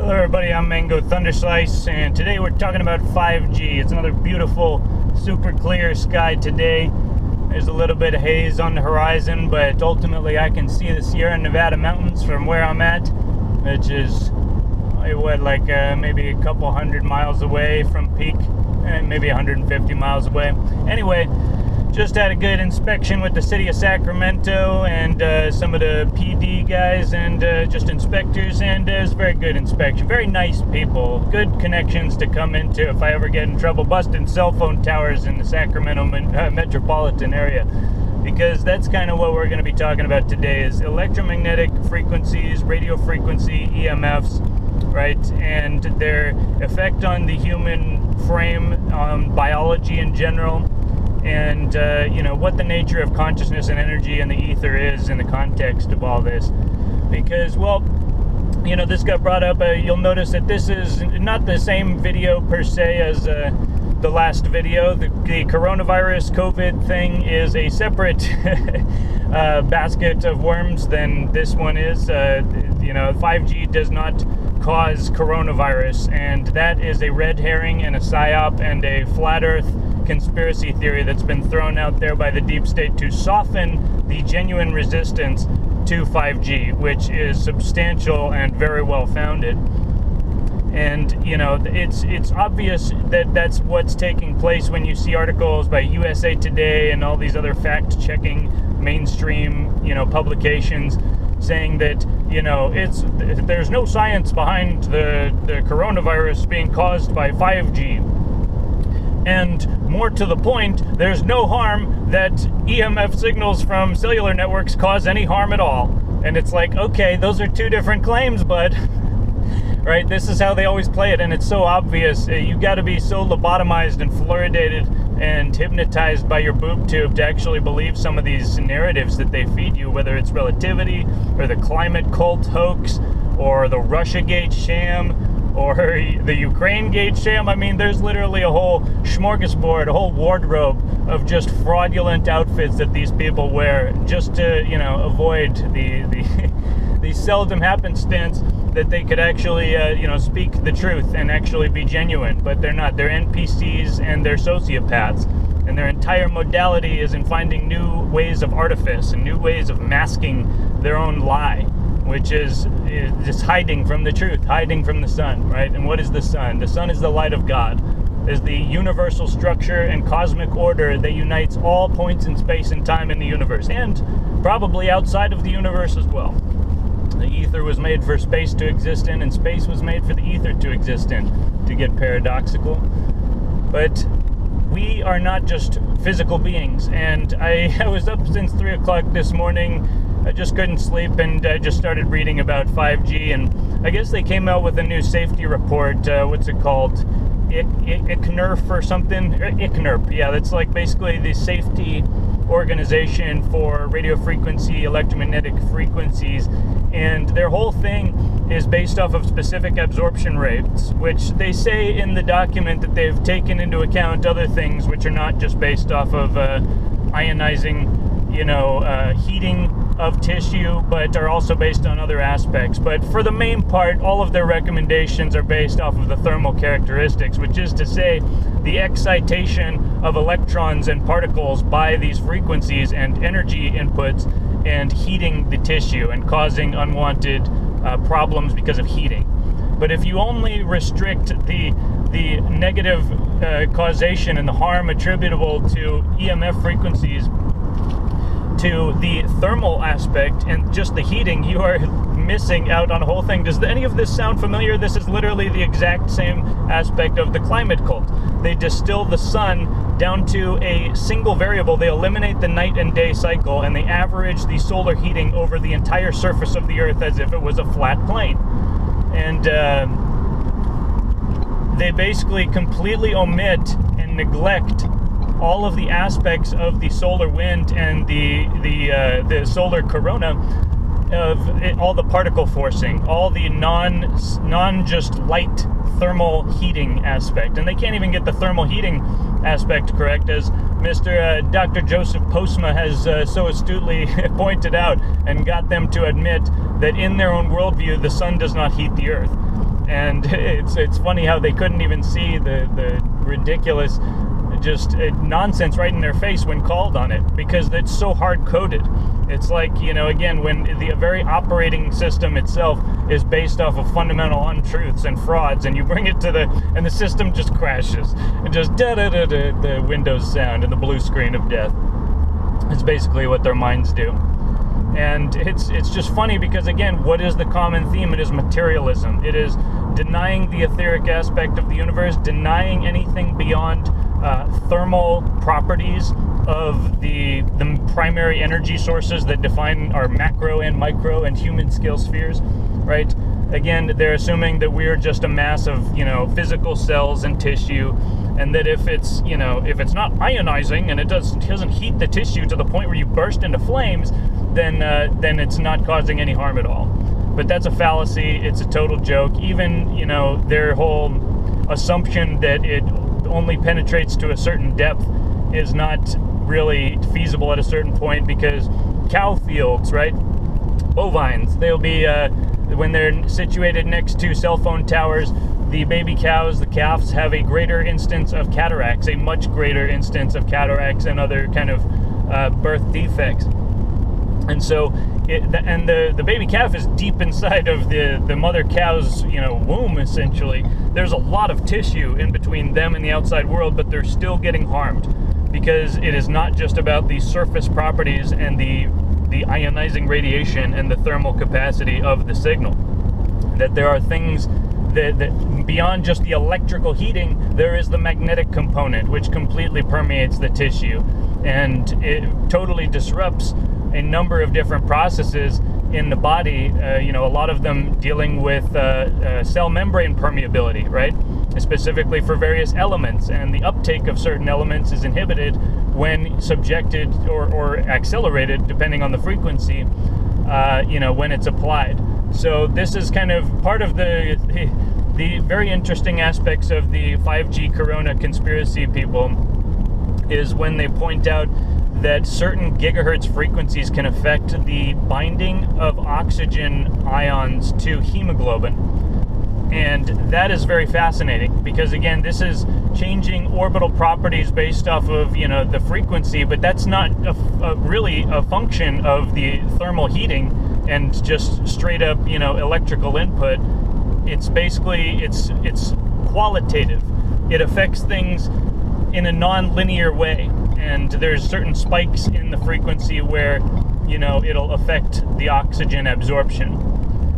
Hello everybody, I'm Mango Thunderslice, and today we're talking about 5G. It's another beautiful, super clear sky today. There's a little bit of haze on the horizon, but ultimately I can see the Sierra Nevada mountains from where I'm at, which is, maybe a couple hundred miles away from peak, and maybe 150 miles away. Anyway, just had a good inspection with the city of Sacramento and some of the PD guys and just inspectors, and it was a very good inspection. Very nice people, good connections to come into if I ever get in trouble busting cell phone towers in the Sacramento metropolitan area, because that's kind of what we're going to be talking about today is electromagnetic frequencies, radio frequency, EMFs, right, and their effect on the human frame, biology in general, and what the nature of consciousness and energy and the ether is in the context of all this. Because, this got brought up. You'll notice that this is not the same video per se as the last video. The coronavirus COVID thing is a separate basket of worms than this one is. 5G does not cause coronavirus, and that is a red herring and a psyop and a flat earth conspiracy theory that's been thrown out there by the deep state to soften the genuine resistance to 5G, which is substantial and very well founded. And it's obvious that that's what's taking place when you see articles by USA Today and all these other fact-checking mainstream publications saying that there's no science behind the coronavirus being caused by 5G. And more to the point, there's no harm that EMF signals from cellular networks cause any harm at all. And it's like, okay, those are two different claims, bud. Right? This is how they always play it, and it's so obvious. You got to be so lobotomized and fluoridated and hypnotized by your boob tube to actually believe some of these narratives that they feed you, whether it's relativity or the climate cult hoax or the Russiagate sham or the Ukraine gate sham. I mean, there's literally a whole smorgasbord, a whole wardrobe of just fraudulent outfits that these people wear just to, avoid the seldom happenstance that they could actually, speak the truth and actually be genuine. But they're not. They're NPCs and they're sociopaths. And their entire modality is in finding new ways of artifice and new ways of masking their own lie, which is just hiding from the truth, hiding from the sun, right? And what is the sun? The sun is the light of God, is the universal structure and cosmic order that unites all points in space and time in the universe, and probably outside of the universe as well. The ether was made for space to exist in, and space was made for the ether to exist in, to get paradoxical. But we are not just physical beings, and I was up since 3 o'clock this morning. I just couldn't sleep, and I just started reading about 5G, and I guess they came out with a new safety report. What's it called? ICNIRF or something? ICNIRP, yeah, that's like basically the safety organization for radio frequency, electromagnetic frequencies, and their whole thing is based off of specific absorption rates, which they say in the document that they've taken into account other things which are not just based off of ionizing, heating of tissue, but are also based on other aspects. But for the main part, all of their recommendations are based off of the thermal characteristics, which is to say the excitation of electrons and particles by these frequencies and energy inputs and heating the tissue and causing unwanted problems because of heating. But if you only restrict the negative causation and the harm attributable to EMF frequencies to the thermal aspect and just the heating, you are missing out on a whole thing. Does any of this sound familiar? This is literally the exact same aspect of the climate cult. They distill the sun down to a single variable. They eliminate the night and day cycle, and they average the solar heating over the entire surface of the Earth as if it was a flat plane. And they basically completely omit and neglect all of the aspects of the solar wind and the solar corona, of it, all the particle forcing, all the non just light thermal heating aspect. And they can't even get the thermal heating aspect correct, as Mr. Dr. Joseph Postma has so astutely pointed out and got them to admit that in their own worldview, the sun does not heat the earth. And it's funny how they couldn't even see the ridiculous just nonsense right in their face when called on it, because it's so hard-coded. It's like, again, when the very operating system itself is based off of fundamental untruths and frauds, and you bring it to and the system just crashes, and just da-da-da-da, the Windows sound and the blue screen of death. It's basically what their minds do. And it's just funny because, again, what is the common theme? It is materialism. It is denying the etheric aspect of the universe, denying anything beyond thermal properties of the primary energy sources that define our macro and micro and human scale spheres, right? Again, they're assuming that we're just a mass of, physical cells and tissue, and that if it's not ionizing and it doesn't heat the tissue to the point where you burst into flames, then it's not causing any harm at all. But that's a fallacy. It's a total joke. Even, their whole assumption that it only penetrates to a certain depth is not really feasible at a certain point, because cow fields, right? Bovines, they'll be, when they're situated next to cell phone towers, the baby cows, the calves, have a greater instance of cataracts, a much greater instance of cataracts and other kind of birth defects. And so, the baby calf is deep inside of the mother cow's, womb, essentially. There's a lot of tissue in between them and the outside world, but they're still getting harmed, because it is not just about the surface properties and the ionizing radiation and the thermal capacity of the signal. That there are things that beyond just the electrical heating, there is the magnetic component, which completely permeates the tissue, and it totally disrupts a number of different processes in the body, a lot of them dealing with cell membrane permeability, right? Specifically for various elements, and the uptake of certain elements is inhibited when subjected or accelerated, depending on the frequency, when it's applied. So this is kind of part of the very interesting aspects of the 5G Corona conspiracy people, is when they point out that certain gigahertz frequencies can affect the binding of oxygen ions to hemoglobin. And that is very fascinating, because again, this is changing orbital properties based off of, the frequency, but that's not really a function of the thermal heating and just straight up, electrical input. It's basically, it's qualitative. It affects things in a non-linear way, and there's certain spikes in the frequency where, it'll affect the oxygen absorption.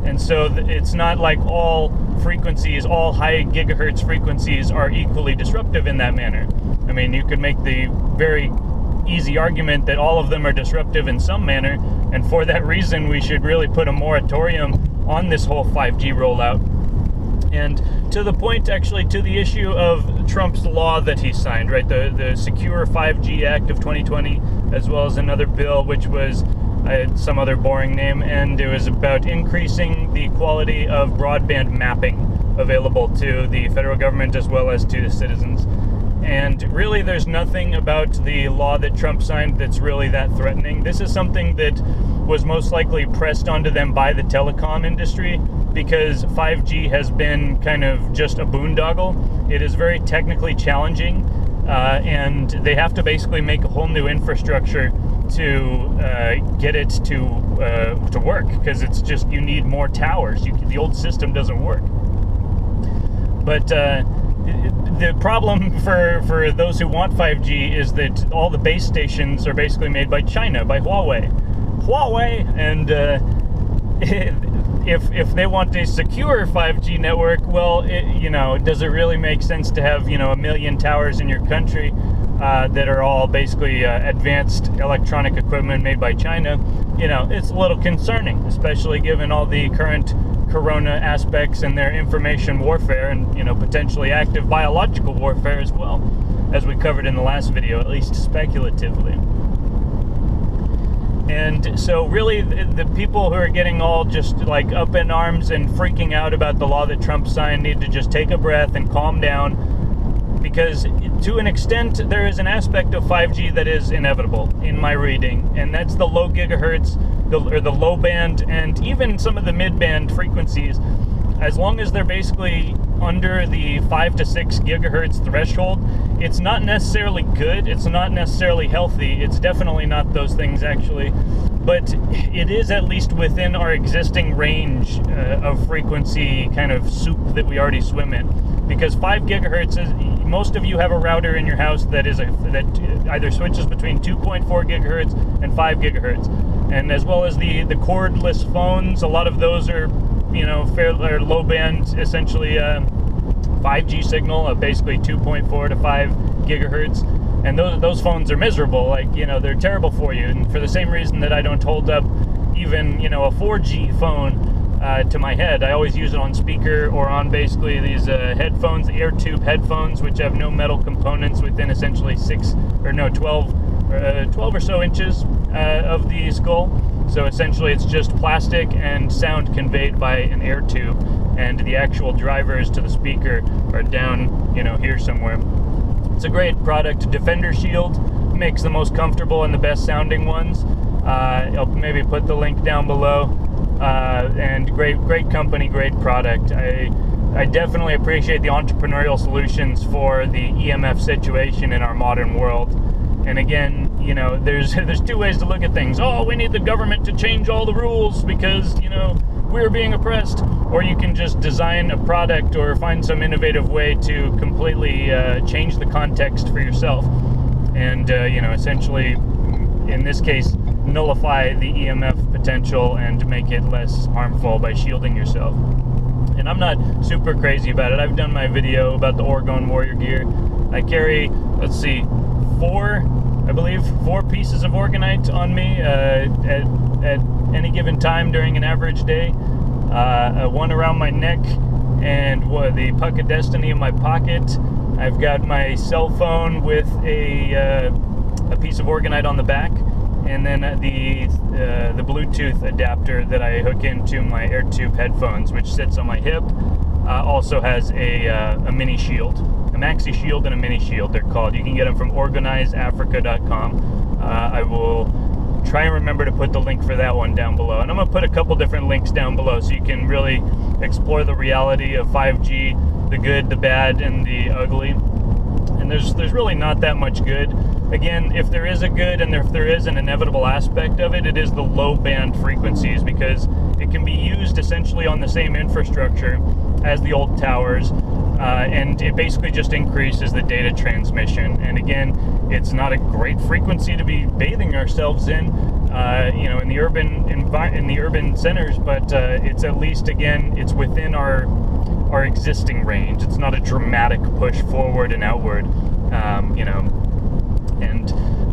And so it's not like all frequencies, all high gigahertz frequencies are equally disruptive in that manner. I mean, you could make the very easy argument that all of them are disruptive in some manner, and for that reason we should really put a moratorium on this whole 5G rollout. And to the point, actually, to the issue of Trump's law that he signed, right, the Secure 5G Act of 2020, as well as another bill which was some other boring name, and it was about increasing the quality of broadband mapping available to the federal government as well as to the citizens. And really, there's nothing about the law that Trump signed that's really that threatening. This is something that was most likely pressed onto them by the telecom industry, because 5G has been kind of just a boondoggle. It is very technically challenging, and they have to basically make a whole new infrastructure to get it to work, because it's just, you need more towers. The old system doesn't work. But the problem for those who want 5G is that all the base stations are basically made by China, by Huawei, and if they want a secure 5G network, well, does it really make sense to have, 1 million towers in your country that are all basically advanced electronic equipment made by China? It's a little concerning, especially given all the current Corona aspects and their information warfare and, potentially active biological warfare as well, as we covered in the last video, at least speculatively. And so really, the people who are getting all just like up in arms and freaking out about the law that Trump signed need to just take a breath and calm down, because to an extent there is an aspect of 5G that is inevitable in my reading, and that's the low gigahertz, or the low band, and even some of the mid-band frequencies as long as they're basically under the 5 to 6 gigahertz threshold, it's not necessarily good, it's not necessarily healthy, it's definitely not those things actually, but it is at least within our existing range of frequency kind of soup that we already swim in. Because 5 gigahertz is, most of you have a router in your house that either switches between 2.4 gigahertz and 5 gigahertz, and as well as the cordless phones, a lot of those are fairly low band, essentially 5G signal of basically 2.4 to 5 gigahertz, and those phones are miserable. Like, they're terrible for you, and for the same reason that I don't hold up even a 4G phone to my head. I always use it on speaker or on basically these headphones, the AirTube headphones, which have no metal components within essentially 12 or so inches of the skull. So essentially it's just plastic and sound conveyed by an air tube, and the actual drivers to the speaker are down, here somewhere. It's a great product. Defender Shield makes the most comfortable and the best sounding ones. I'll maybe put the link down below. And great company, great product. I definitely appreciate the entrepreneurial solutions for the EMF situation in our modern world. And again, there's two ways to look at things. Oh, we need the government to change all the rules because, we're being oppressed. Or you can just design a product or find some innovative way to completely change the context for yourself. And, essentially, in this case, nullify the EMF potential and make it less harmful by shielding yourself. And I'm not super crazy about it. I've done my video about the Orgone Warrior gear. I carry, four pieces of Orgonite on me at any given time during an average day. One around my neck and the Puck of Destiny in my pocket. I've got my cell phone with a piece of Orgonite on the back, and then the Bluetooth adapter that I hook into my AirTube headphones, which sits on my hip, also has a mini shield, a maxi shield and a mini shield. They're called. You can get them from organizeafrica.com. I will try and remember to put the link for that one down below, and I'm gonna put a couple different links down below so you can really explore the reality of 5G, the good, the bad, and the ugly. And there's really not that much good. Again, if there is a good and if there is an inevitable aspect of it, it is the low band frequencies, because it can be used essentially on the same infrastructure as the old towers, and it basically just increases the data transmission. And again, it's not a great frequency to be bathing ourselves in, in the urban centers, but it's at least, again, it's within our existing range. It's not a dramatic push forward and outward,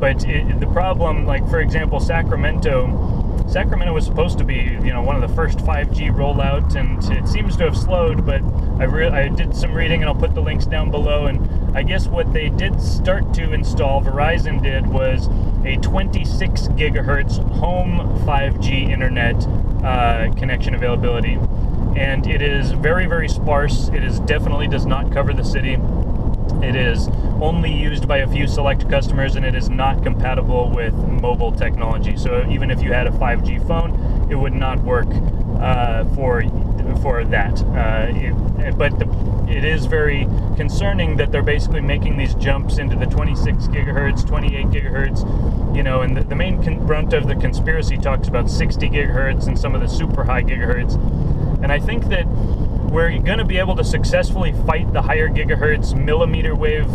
But the problem, like for example, Sacramento was supposed to be, one of the first 5G rollouts, and it seems to have slowed. But I did some reading, and I'll put the links down below. And I guess what they did start to install, Verizon did, was a 26 gigahertz home 5G internet connection availability, and it is very, very sparse. It definitely does not cover the city. It is only used by a few select customers, and it is not compatible with mobile technology. So even if you had a 5G phone, it would not work for that. It is very concerning that they're basically making these jumps into the 26 gigahertz, 28 gigahertz, and the main brunt of the conspiracy talks about 60 gigahertz and some of the super high gigahertz. And I think that we're going to be able to successfully fight the higher gigahertz millimeter wave,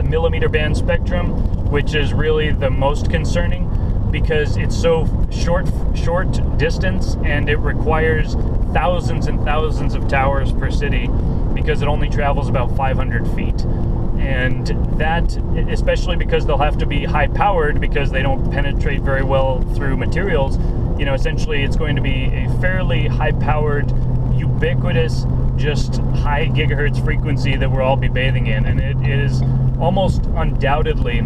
millimeter band spectrum, which is really the most concerning, because it's so short distance, and it requires thousands and thousands of towers per city, because it only travels about 500 feet. And that, especially because they'll have to be high powered because they don't penetrate very well through materials, essentially it's going to be a fairly high powered, ubiquitous, just high gigahertz frequency that we'll all be bathing in. And it is almost undoubtedly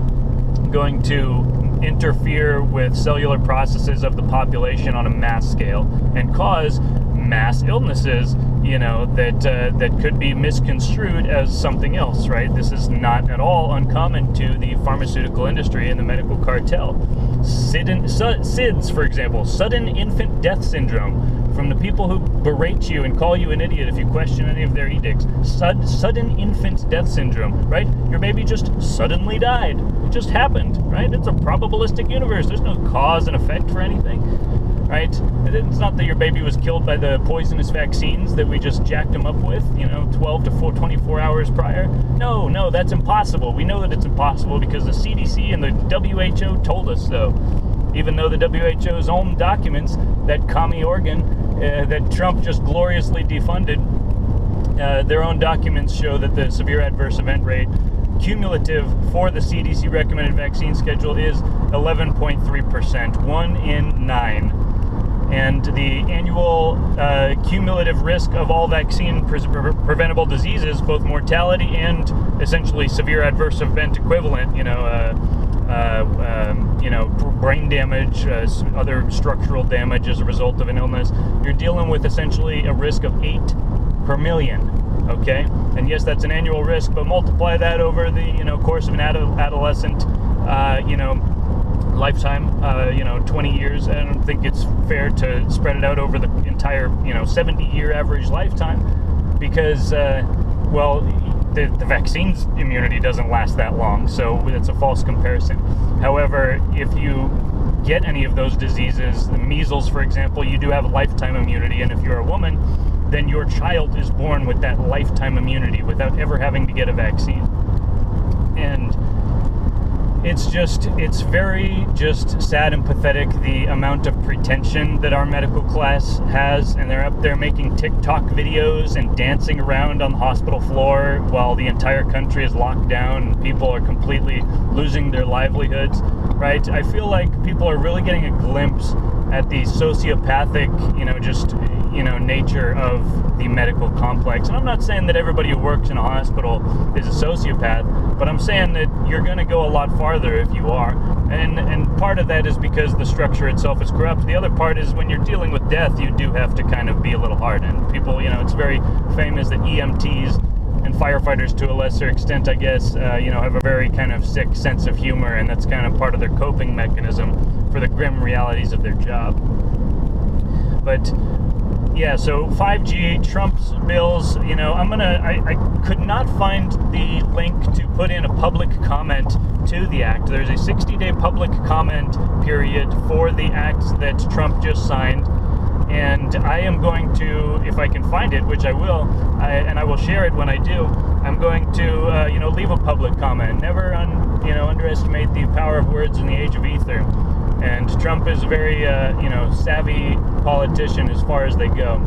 going to interfere with cellular processes of the population on a mass scale and cause mass illnesses, that could be misconstrued as something else, right? This is not at all uncommon to the pharmaceutical industry and the medical cartel. SIDS, for example, sudden infant death syndrome, from the people who berate you and call you an idiot if you question any of their edicts. Sudden infant death syndrome, right? Your baby just suddenly died. It just happened, right? It's a probabilistic universe. There's no cause and effect for anything, right? It's not that your baby was killed by the poisonous vaccines that we just jacked them up with, 12 to 24 hours prior. No, that's impossible. We know that it's impossible because the CDC and the WHO told us so. Even though the WHO's own documents, that commie organ that Trump just gloriously defunded, their own documents show that the severe adverse event rate cumulative for the CDC recommended vaccine schedule is 11.3%, 1 in 9. And the annual cumulative risk of all vaccine preventable diseases, both mortality and essentially severe adverse event equivalent, brain damage, other structural damage as a result of an illness, you're dealing with essentially a risk of 8 per million, okay? And yes, that's an annual risk, but multiply that over the, course of an adolescent, lifetime, 20 years. I don't think it's fair to spread it out over the entire, 70-year average lifetime because, the vaccine's immunity doesn't last that long, so it's a false comparison. However, if you get any of those diseases, the measles, for example, you do have lifetime immunity, and if you're a woman, then your child is born with that lifetime immunity without ever having to get a vaccine. And it's very just sad and pathetic, the amount of pretension that our medical class has, and they're up there making TikTok videos and dancing around on the hospital floor while the entire country is locked down and people are completely losing their livelihoods, right? I feel like people are really getting a glimpse at the sociopathic, nature of the medical complex. And I'm not saying that everybody who works in a hospital is a sociopath, but I'm saying that you're going to go a lot farther if you are. And part of that is because the structure itself is corrupt. The other part is when you're dealing with death, you do have to kind of be a little hard. And people, it's very famous that EMTs and firefighters, to a lesser extent, I guess, have a very kind of sick sense of humor, and that's kind of part of their coping mechanism for the grim realities of their job. But yeah, so 5G, Trump's bills, I could not find the link to put in a public comment to the act. There's a 60-day public comment period for the act that Trump just signed. And I am going to, if I can find it, which I will, and I will share it when I do, I'm going to, leave a public comment. Never, underestimate the power of words in the age of ether. And Trump is a very, savvy politician as far as they go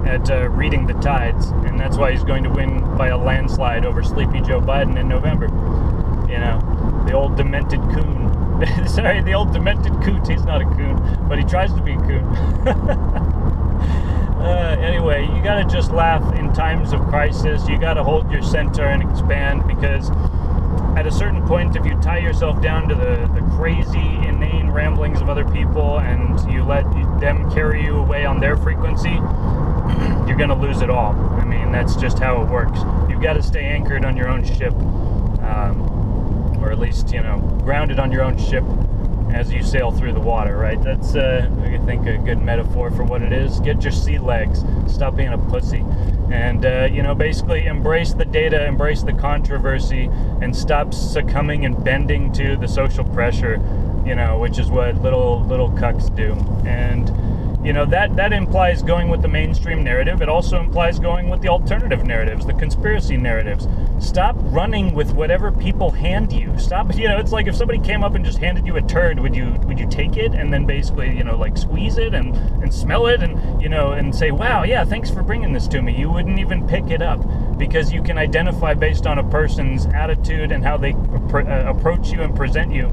at reading the tides. And that's why he's going to win by a landslide over Sleepy Joe Biden in November. The old demented coon. Sorry, the old demented coot. He's not a coon, but he tries to be a coon. Anyway, you gotta just laugh in times of crisis. You gotta hold your center and expand, because at a certain point, if you tie yourself down to the crazy, inane ramblings of other people and you let them carry you away on their frequency, you're gonna lose it all. I mean, that's just how it works. You've got to stay anchored on your own ship. Or at least, grounded on your own ship as you sail through the water, right? That's, I think, a good metaphor for what it is. Get your sea legs. Stop being a pussy. And, basically embrace the data, embrace the controversy, and stop succumbing and bending to the social pressure, which is what little cucks do. And, that implies going with the mainstream narrative. It also implies going with the alternative narratives, the conspiracy narratives. Stop running with whatever people hand you. Stop, it's like if somebody came up and just handed you a turd, would you take it and then basically, squeeze it and smell it and, and say, wow, yeah, thanks for bringing this to me. You wouldn't even pick it up, because you can identify based on a person's attitude and how they approach you and present you,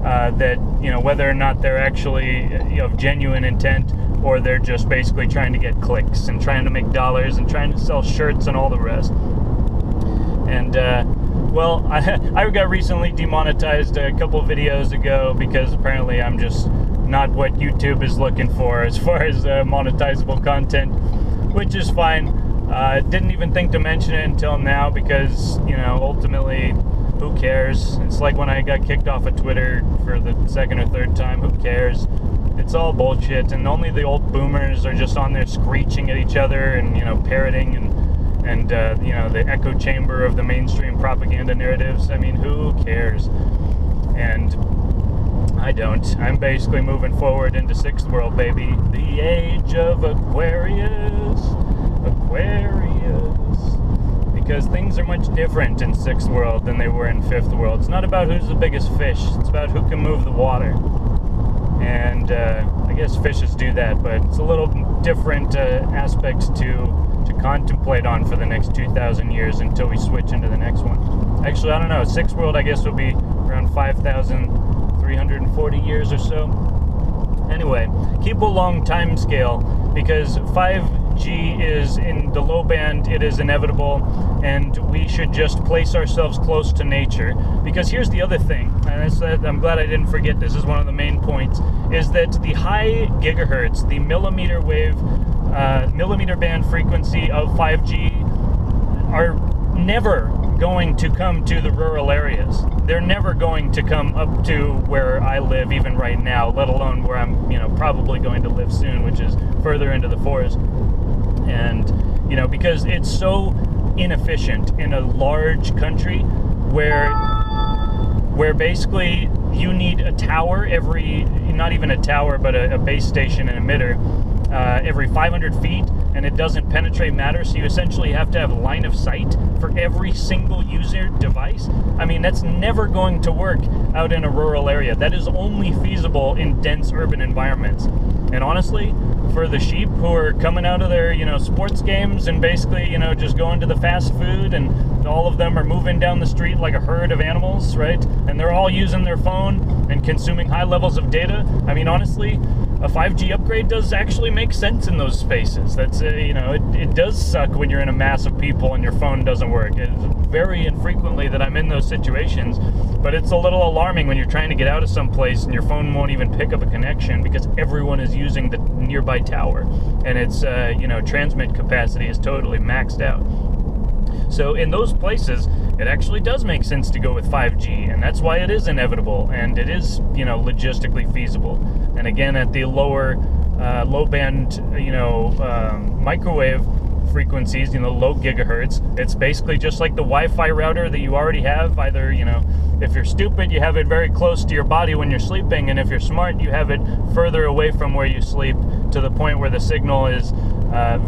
that, whether or not they're actually of genuine intent, or they're just basically trying to get clicks and trying to make dollars and trying to sell shirts and all the rest. And, I got recently demonetized a couple videos ago because apparently I'm just not what YouTube is looking for as far as monetizable content, which is fine. Didn't even think to mention it until now because, ultimately, who cares? It's like when I got kicked off of Twitter for the second or third time, who cares? It's all bullshit, and only the old boomers are just on there screeching at each other and, parroting and the echo chamber of the mainstream propaganda narratives. I mean, who cares? And I don't. I'm basically moving forward into Sixth World, baby. The age of Aquarius. Because things are much different in Sixth World than they were in Fifth World. It's not about who's the biggest fish. It's about who can move the water. And I guess fishes do that, but it's a little different aspects to contemplate on for the next 2,000 years until we switch into the next one. Actually, I don't know. Sixth World, I guess, will be around 5,340 years or so. Anyway, keep a long time scale, because 5G is in the low band. It is inevitable, and we should just place ourselves close to nature. Because here's the other thing, and I'm glad I didn't forget this. This is one of the main points, is that the high gigahertz, the millimeter wave, millimeter band frequency of 5G are never going to come to the rural areas. They're never going to come up to where I live even right now, let alone where I'm, probably going to live soon, which is further into the forest. And, because it's so inefficient in a large country where basically you need a tower not even a tower, but a base station and emitter every 500 feet, and it doesn't penetrate matter, so you essentially have to have line of sight for every single user device. I mean, that's never going to work out in a rural area. That is only feasible in dense urban environments. And honestly, for the sheep who are coming out of their, sports games and basically, just going to the fast food, and all of them are moving down the street like a herd of animals, right? And they're all using their phone and consuming high levels of data. I mean, honestly, a 5G upgrade does actually make sense in those spaces. That's, it does suck when you're in a mass of people and your phone doesn't work. It's very infrequently that I'm in those situations, but it's a little alarming when you're trying to get out of some place and your phone won't even pick up a connection because everyone is using the nearby tower, and its, transmit capacity is totally maxed out. So in those places, it actually does make sense to go with 5G, and that's why it is inevitable, and it is, logistically feasible. And again, at the lower, low band, microwave frequencies, low gigahertz, it's basically just like the Wi-Fi router that you already have. Either, if you're stupid, you have it very close to your body when you're sleeping, and if you're smart, you have it further away from where you sleep, to the point where the signal is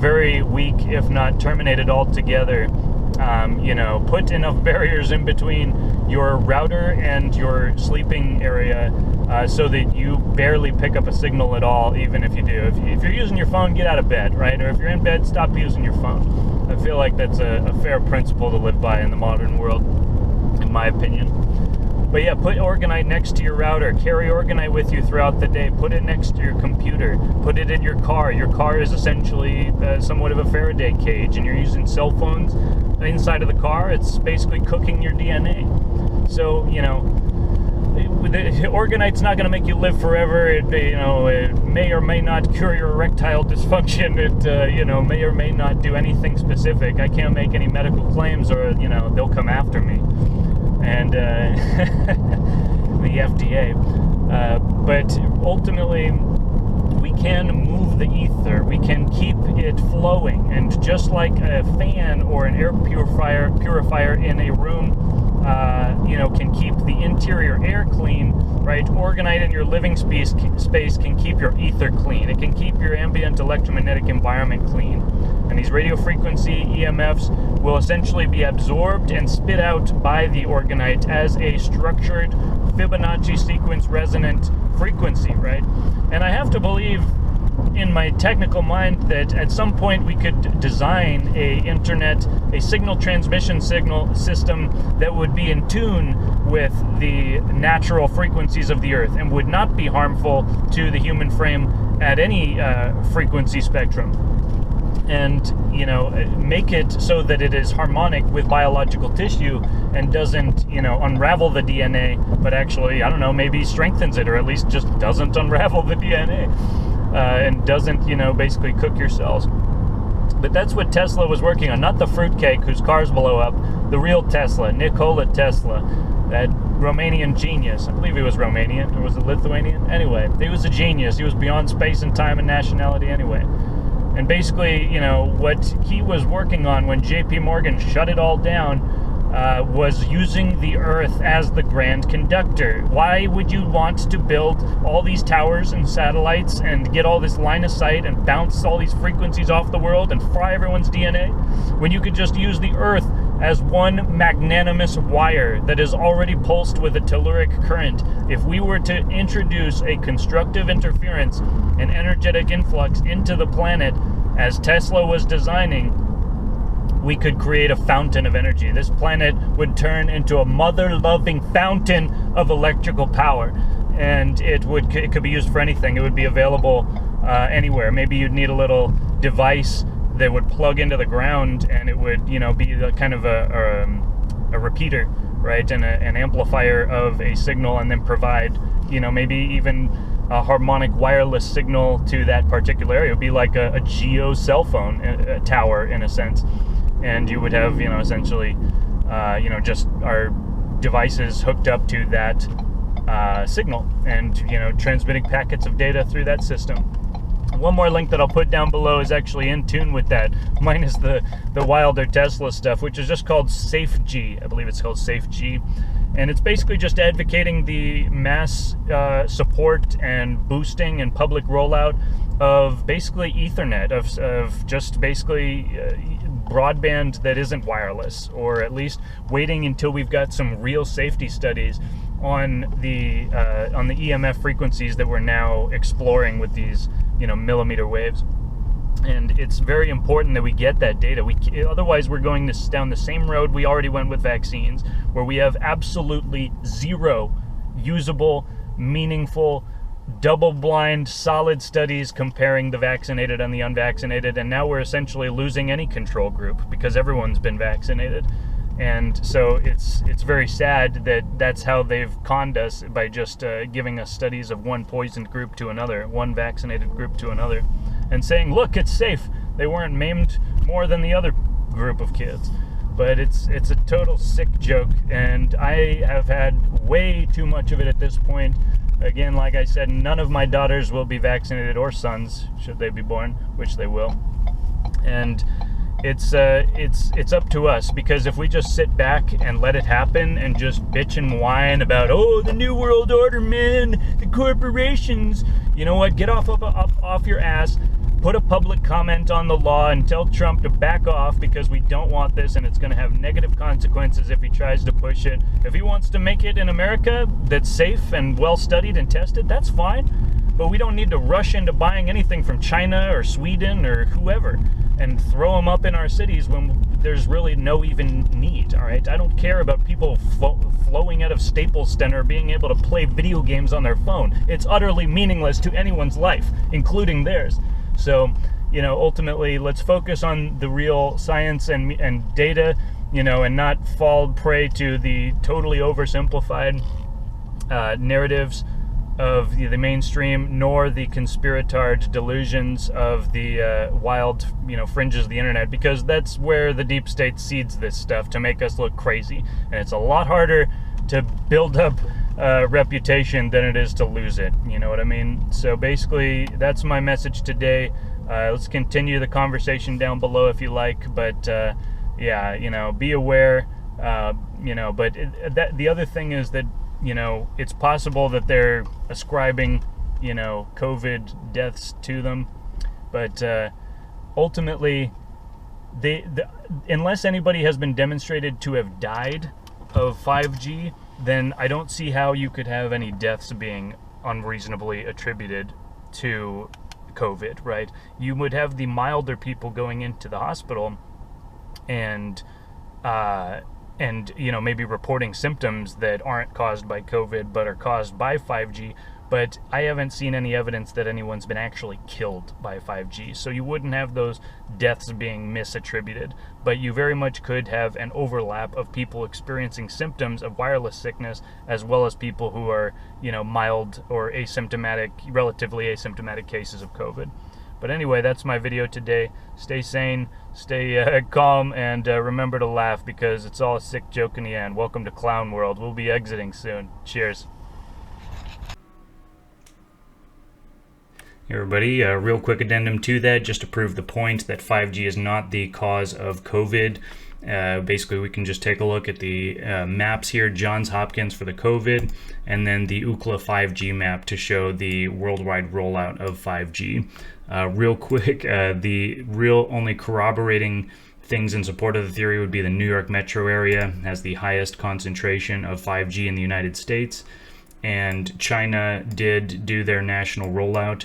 very weak, if not terminated altogether. Put enough barriers in between your router and your sleeping area so that you barely pick up a signal at all, even if you do. If you're using your phone, get out of bed, right? Or if you're in bed, stop using your phone. I feel like that's a fair principle to live by in the modern world, in my opinion. But yeah, put Orgonite next to your router. Carry Orgonite with you throughout the day. Put it next to your computer. Put it in your car. Your car is essentially somewhat of a Faraday cage, and you're using cell phones inside of the car. It's basically cooking your DNA. So, Orgonite's not going to make you live forever. It may or may not cure your erectile dysfunction. It, may or may not do anything specific. I can't make any medical claims, or, they'll come after me. And the FDA. But ultimately, we can move the ether. We can keep it flowing. And just like a fan or an air purifier in a room, can keep the interior air clean, right? Orgonite in your living space can keep your ether clean. It can keep your ambient electromagnetic environment clean. And these radio frequency EMFs will essentially be absorbed and spit out by the Orgonite as a structured Fibonacci sequence resonant frequency, right? And I have to believe in my technical mind that at some point we could design a signal transmission system that would be in tune with the natural frequencies of the Earth and would not be harmful to the human frame at any frequency spectrum. And, make it so that it is harmonic with biological tissue and doesn't, unravel the DNA, but actually, I don't know, maybe strengthens it, or at least just doesn't unravel the DNA. And doesn't, basically cook your cells. But that's what Tesla was working on, not the fruitcake whose cars blow up, the real Tesla, Nikola Tesla, that Romanian genius. I believe he was Romanian, or was it Lithuanian? Anyway, he was a genius. He was beyond space and time and nationality anyway. And basically, you know, what he was working on when J.P. Morgan shut it all down was using the Earth as the grand conductor. Why would you want to build all these towers and satellites and get all this line of sight and bounce all these frequencies off the world and fry everyone's DNA when you could just use the Earth as one magnanimous wire that is already pulsed with a telluric current? If we were to introduce a constructive interference, an energetic influx into the planet as Tesla was designing, we could create a fountain of energy. This planet would turn into a mother-loving fountain of electrical power, and it could be used for anything. It would be available anywhere. Maybe you'd need a little device that would plug into the ground, and it would, you know, be the kind of a repeater, right, and an amplifier of a signal, and then provide, you know, maybe even a harmonic wireless signal to that particular area. It would be like a geo cell phone tower in a sense. And you would have, you know, essentially, you know, just our devices hooked up to that signal and, you know, transmitting packets of data through that system. One more link that I'll put down below is actually in tune with that, minus the wilder Tesla stuff, which is just called SafeG. I believe it's called SafeG. And it's basically just advocating the mass support and boosting and public rollout of basically Ethernet, of just basically broadband that isn't wireless, or at least waiting until we've got some real safety studies on the EMF frequencies that we're now exploring with these, you know, millimeter waves. And it's very important that we get that data. Otherwise, we're going down the same road we already went with vaccines, where we have absolutely zero usable, meaningful, double-blind, solid studies comparing the vaccinated and the unvaccinated, and now we're essentially losing any control group because everyone's been vaccinated. And so it's very sad that that's how they've conned us, by just giving us studies of one poisoned group to another, one vaccinated group to another, and saying, look, it's safe. They weren't maimed more than the other group of kids. But it's a total sick joke, and I have had way too much of it at this point. Again, like I said, none of my daughters will be vaccinated, or sons, should they be born, which they will. And it's up to us, because if we just sit back and let it happen and just bitch and whine about, oh, the New World Order, man, the corporations, you know what? Get off your ass. Put a public comment on the law and tell Trump to back off, because we don't want this, and it's going to have negative consequences if he tries to push it. If he wants to make it in America that's safe and well studied and tested, that's fine. But we don't need to rush into buying anything from China or Sweden or whoever and throw them up in our cities when there's really no even need, all right? I don't care about people flowing out of Staples Center being able to play video games on their phone. It's utterly meaningless to anyone's life, including theirs. So, you know, ultimately, let's focus on the real science and data, you know, and not fall prey to the totally oversimplified narratives of the mainstream, nor the conspiratard delusions of the wild, you know, fringes of the internet, because that's where the deep state seeds this stuff to make us look crazy. And it's a lot harder to build up reputation than it is to lose it, you know what I mean? So basically, that's my message today. Let's continue the conversation down below if you like, but yeah, you know, be aware, you know, but the other thing is that, you know, it's possible that they're ascribing, you know, COVID deaths to them, but ultimately, unless anybody has been demonstrated to have died of 5G, then I don't see how you could have any deaths being unreasonably attributed to COVID, right? You would have the milder people going into the hospital and you know, maybe reporting symptoms that aren't caused by COVID but are caused by 5G, but I haven't seen any evidence that anyone's been actually killed by 5G, so you wouldn't have those deaths being misattributed, but you very much could have an overlap of people experiencing symptoms of wireless sickness as well as people who are, you know, mild or asymptomatic, relatively asymptomatic cases of COVID. But anyway, that's my video today. Stay sane, stay calm, and remember to laugh, because it's all a sick joke in the end. Welcome to Clown World. We'll be exiting soon. Cheers. Hey everybody, real quick addendum to that, just to prove the point that 5G is not the cause of COVID. Basically, we can just take a look at the maps here, Johns Hopkins for the COVID, and then the Ookla 5G map to show the worldwide rollout of 5G. Real quick, the real only corroborating things in support of the theory would be the New York metro area has the highest concentration of 5G in the United States, and China did do their national rollout.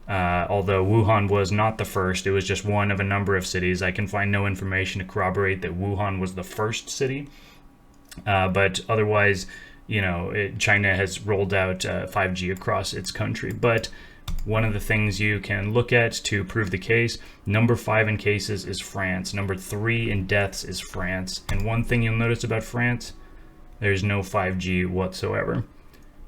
Although Wuhan was not the first, it was just one of a number of cities. I can find no information to corroborate that Wuhan was the first city. But otherwise, China has rolled out 5G across its country. But one of the things you can look at to prove the case, number 5 in cases is France. Number 3 in deaths is France. And one thing you'll notice about France, there's no 5G whatsoever,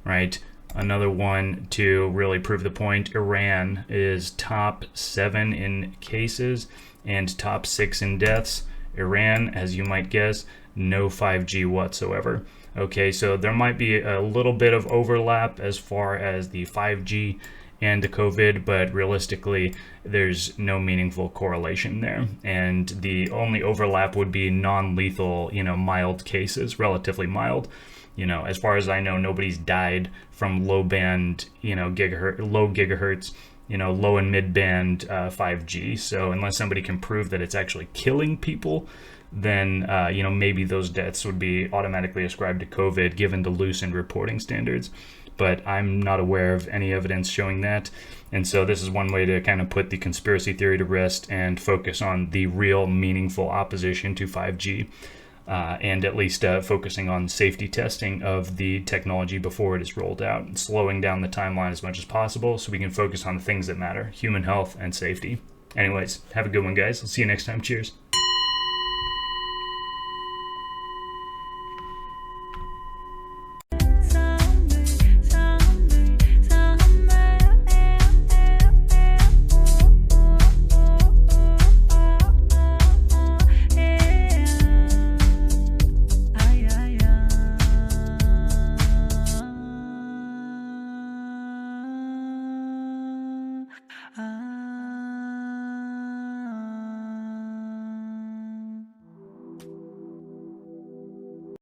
right? Another one to really prove the point, Iran is top 7 in cases and top 6 in deaths. Iran, as you might guess, no 5G whatsoever. Okay, so there might be a little bit of overlap as far as the 5G and the COVID, but realistically, there's no meaningful correlation there. And the only overlap would be non-lethal, mild cases, relatively mild. As far as I know, nobody's died from low band, low gigahertz, low and mid band 5G. So unless somebody can prove that it's actually killing people, then, maybe those deaths would be automatically ascribed to COVID given the loosened reporting standards. But I'm not aware of any evidence showing that. And so this is one way to kind of put the conspiracy theory to rest and focus on the real meaningful opposition to 5G. And at least focusing on safety testing of the technology before it is rolled out, and slowing down the timeline as much as possible so we can focus on the things that matter, human health and safety. Anyways, have a good one, guys. I'll see you next time. Cheers.